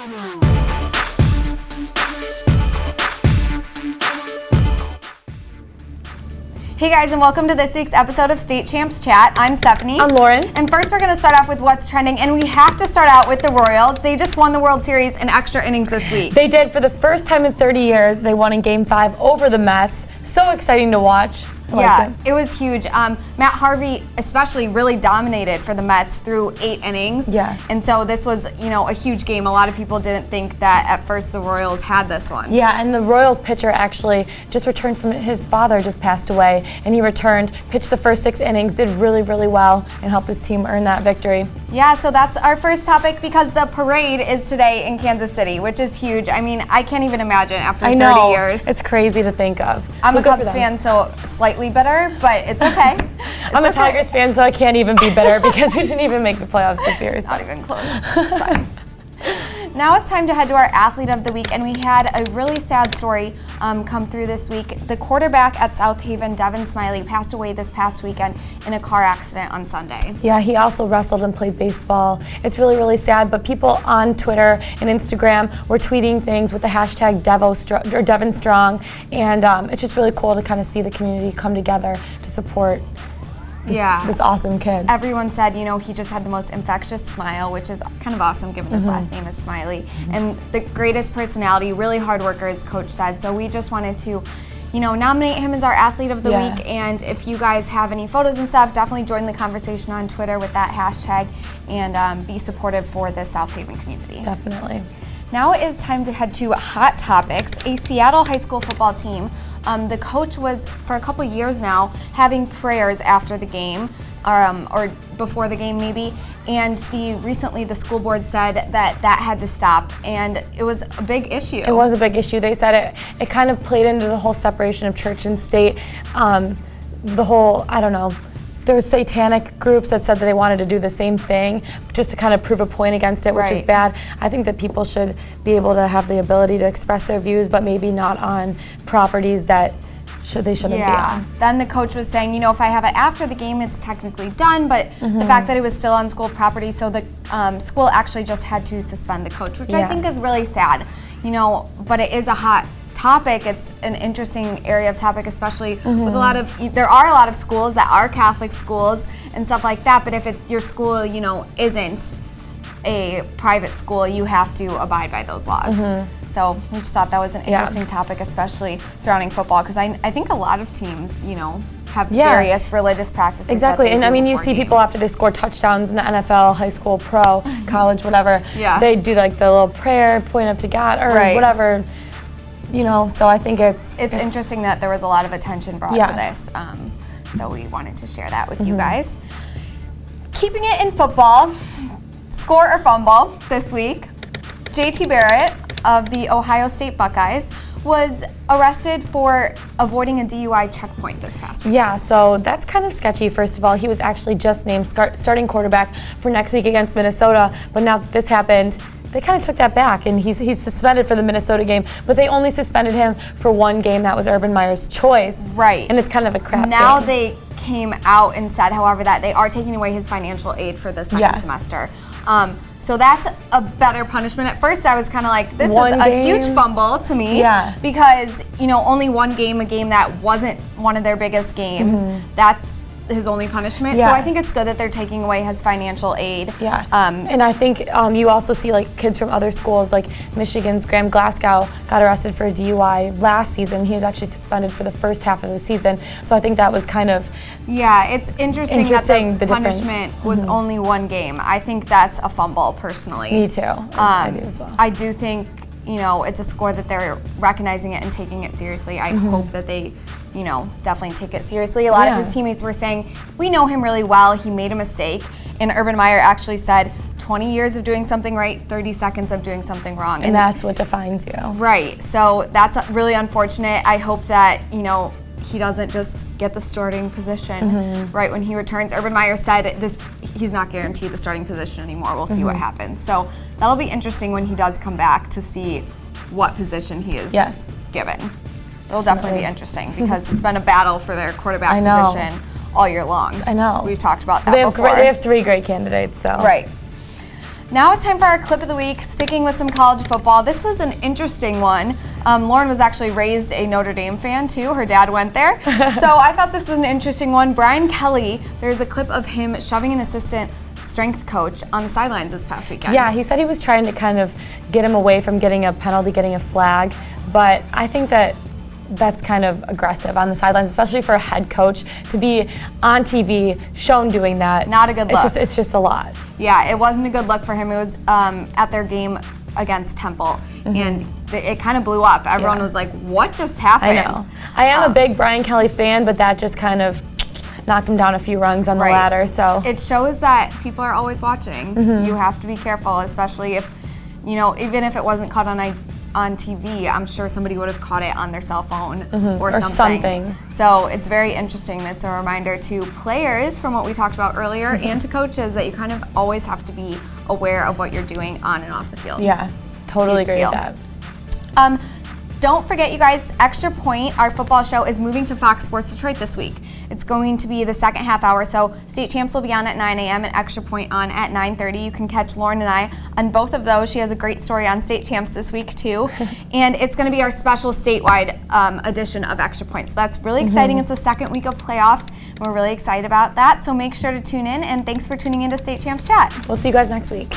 Hey guys, and welcome to this week's episode of State Champs Chat. I'm Stephanie. I'm Lauren. And first we're going to start off with what's trending, and we have to start out with the Royals. They just won the World Series in extra innings this week. They did. For the first time in 30 years, they won in Game 5 over the Mets. So exciting to watch. Yeah, it was huge. Matt Harvey especially really dominated for the Mets through 8 innings. Yeah. And so this was, a huge game. A lot of people didn't think that at first the Royals had this one. Yeah, and the Royals pitcher actually just returned from his father just passed away, and he returned, pitched the first 6 innings, did really, really well, and helped his team earn that victory. Yeah, so that's our first topic because the parade is today in Kansas City, which is huge. I mean, I can't even imagine after 30 years. It's crazy to think of. I'm a Cubs fan, so slightly bitter, but it's okay. I'm a Tigers fan, so I can't even be bitter because we didn't even make the playoffs this year. Not even close. It's fine. Now it's time to head to our Athlete of the Week, and we had a really sad story come through this week. The quarterback at South Haven, Devon Smiley, passed away this past weekend in a car accident on Sunday. Yeah, he also wrestled and played baseball. It's really, really sad, but people on Twitter and Instagram were tweeting things with the hashtag Devon Strong, and it's just really cool to kind of see the community come together to support this awesome kid. Everyone said, he just had the most infectious smile, which is kind of awesome given his last name is Smiley. And the greatest personality, really hard worker, as Coach said. So we just wanted to, nominate him as our Athlete of the Week. And if you guys have any photos and stuff, definitely join the conversation on Twitter with that hashtag and be supportive for the South Haven community. Definitely. Now it is time to head to Hot Topics. A Seattle high school football team, the coach was, for a couple years now, having prayers after the game, or before the game maybe, and recently the school board said that had to stop, and it was a big issue. It was a big issue. They said it kind of played into the whole separation of church and state, the whole, there were satanic groups that said that they wanted to do the same thing just to kind of prove a point against it, which is bad. I think that people should be able to have the ability to express their views, but maybe not on properties that they shouldn't be on. Then the coach was saying, if I have it after the game, it's technically done, but the fact that it was still on school property, so the school actually just had to suspend the coach, which I think is really sad, but it is a hot topic. It's an interesting area of topic, especially with there are a lot of schools that are Catholic schools and stuff like that, but if your school, isn't a private school, you have to abide by those laws. So we just thought that was an interesting topic, especially surrounding football, because I think a lot of teams, have various religious practices. Exactly, and you see people after they score touchdowns in the NFL, high school, pro, college, whatever, they do like the little prayer, point up to God, or whatever. So I think it's interesting that there was a lot of attention brought to this. So we wanted to share that with you guys. Keeping it in football, score or fumble this week. JT Barrett of the Ohio State Buckeyes was arrested for avoiding a DUI checkpoint this past week. Yeah, so that's kind of sketchy. First of all, he was actually just named starting quarterback for next week against Minnesota, but now that this happened, they kind of took that back, and he's suspended for the Minnesota game, but they only suspended him for one game. That was Urban Meyer's choice. Right. And it's kind of a crap Now game. They came out and said, however, that they are taking away his financial aid for the second semester. So that's a better punishment. At first I was kind of like, this is a huge fumble to me. Because, only one game, a game that wasn't one of their biggest games, that's his only punishment. So I think it's good that they're taking away his financial aid. And I think you also see like kids from other schools, like Michigan's Graham Glasgow got arrested for a DUI last season. He was actually suspended for the first half of the season. So I think that was kind of it's interesting that the punishment was only one game. I think that's a fumble, personally. Me too. I do as well. I do think it's a score that they're recognizing it and taking it seriously. I hope that they definitely take it seriously. A lot of his teammates were saying, we know him really well, he made a mistake. And Urban Meyer actually said, 20 years of doing something right, 30 seconds of doing something wrong. And that's what defines you. Right, so that's really unfortunate. I hope that, he doesn't just get the starting position right when he returns. Urban Meyer said he's not guaranteed the starting position anymore. We'll see what happens. So that'll be interesting when he does come back to see what position he is given. It'll definitely be interesting because it's been a battle for their quarterback position all year long. I know. We've talked about that before. They have 3 great candidates. So. Right. Now it's time for our clip of the week, sticking with some college football. This was an interesting one. Lauren was actually raised a Notre Dame fan too. Her dad went there. So I thought this was an interesting one. Brian Kelly, there's a clip of him shoving an assistant strength coach on the sidelines this past weekend. Yeah, he said he was trying to kind of get him away from getting a penalty, getting a flag, but I think that's kind of aggressive on the sidelines, especially for a head coach to be on TV shown doing that. Not a good look. It's just a lot. Yeah, it wasn't a good look for him. It was at their game against Temple, and it kind of blew up. Everyone was like, what just happened? I know. I am a big Brian Kelly fan, but that just kind of knocked him down a few rungs on the ladder. So it shows that people are always watching. You have to be careful, especially if, even if it wasn't caught on TV, I'm sure somebody would have caught it on their cell phone or something. So it's very interesting. It's a reminder to players, from what we talked about earlier, and to coaches, that you kind of always have to be aware of what you're doing on and off the field. Yeah, totally agree with that. Don't forget, you guys, Extra Point, our football show, is moving to Fox Sports Detroit this week. It's going to be the second half hour, so State Champs will be on at 9 a.m. and Extra Point on at 9:30. You can catch Lauren and I on both of those. She has a great story on State Champs this week, too. And it's going to be our special statewide edition of Extra Point. So that's really exciting. It's the second week of playoffs. We're really excited about that. So make sure to tune in, and thanks for tuning in to State Champs Chat. We'll see you guys next week.